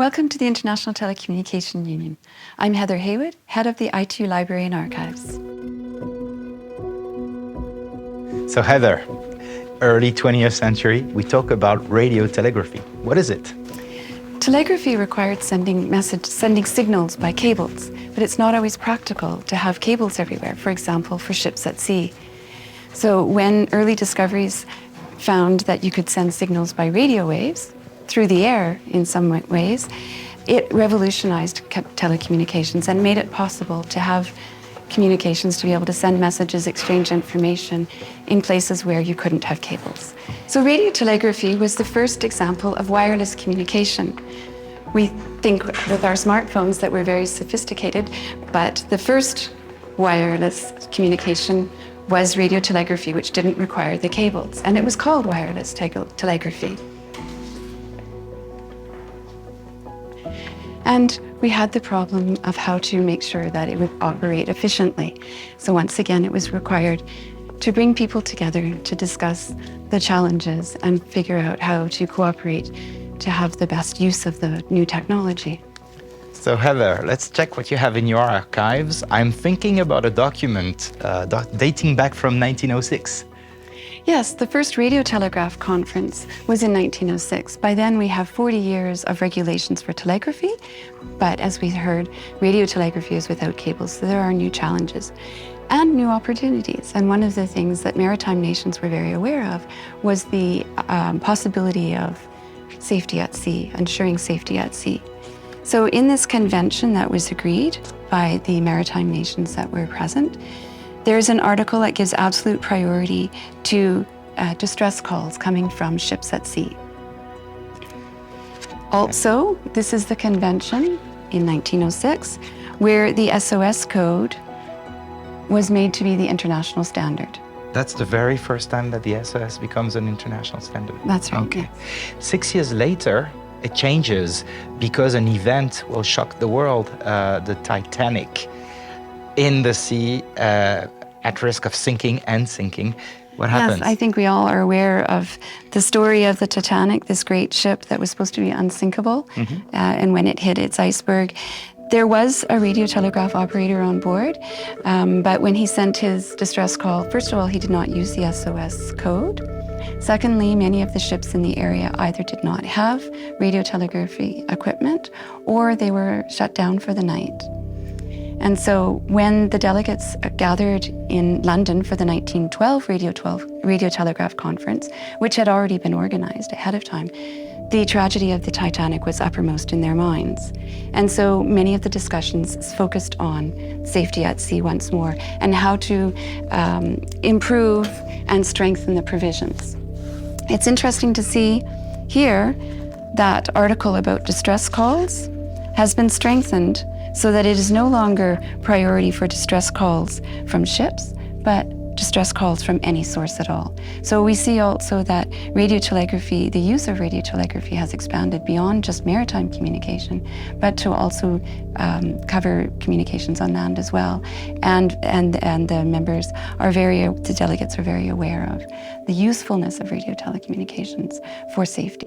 Welcome to the International Telecommunication Union. I'm Heather Haywood, head of the ITU Library and Archives. So Heather, early 20th century, we talk about radio telegraphy. What is it? Telegraphy required sending signals by cables, but it's not always practical to have cables everywhere, for example, for ships at sea. So when early discoveries found that you could send signals by radio waves, through the air in some ways, it revolutionized telecommunications and made it possible to have communications, to be able to send messages, exchange information in places where you couldn't have cables. So radio telegraphy was the first example of wireless communication. We think with our smartphones that we're very sophisticated, but the first wireless communication was radio telegraphy, which didn't require the cables, and it was called wireless telegraphy. And we had the problem of how to make sure that it would operate efficiently. So once again, it was required to bring people together to discuss the challenges and figure out how to cooperate to have the best use of the new technology. So Heather, let's check what you have in your archives. I'm thinking about a document dating back from 1906. Yes, the first radio telegraph conference was in 1906. By then we have 40 years of regulations for telegraphy, but as we heard, radio telegraphy is without cables, so there are new challenges and new opportunities. And one of the things that maritime nations were very aware of was the possibility of safety at sea, ensuring safety at sea. So in this convention that was agreed by the maritime nations that were present, there's an article that gives absolute priority to distress calls coming from ships at sea. Also, this is the convention in 1906 where the SOS code was made to be the international standard. That's the very first time that the SOS becomes an international standard. That's right. Okay. Yes. 6 years later, it changes because an event will shock the world, the Titanic. In the sea, at risk of sinking. What happens? Yes, I think we all are aware of the story of the Titanic, this great ship that was supposed to be unsinkable. And when it hit its iceberg, there was a radio telegraph operator on board, but when he sent his distress call, first of all, he did not use the SOS code. Secondly, many of the ships in the area either did not have radio telegraphy equipment or they were shut down for the night. And so when the delegates gathered in London for the 1912 Radio Telegraph Conference, which had already been organized ahead of time, the tragedy of the Titanic was uppermost in their minds. And so many of the discussions focused on safety at sea once more and how to improve and strengthen the provisions. It's interesting to see here that article about distress calls has been strengthened so that it is no longer priority for distress calls from ships, but distress calls from any source at all. So we see also that radio telegraphy, the use of radio telegraphy has expanded beyond just maritime communication, but to also cover communications on land as well. And the members are the delegates are very aware of the usefulness of radio telecommunications for safety.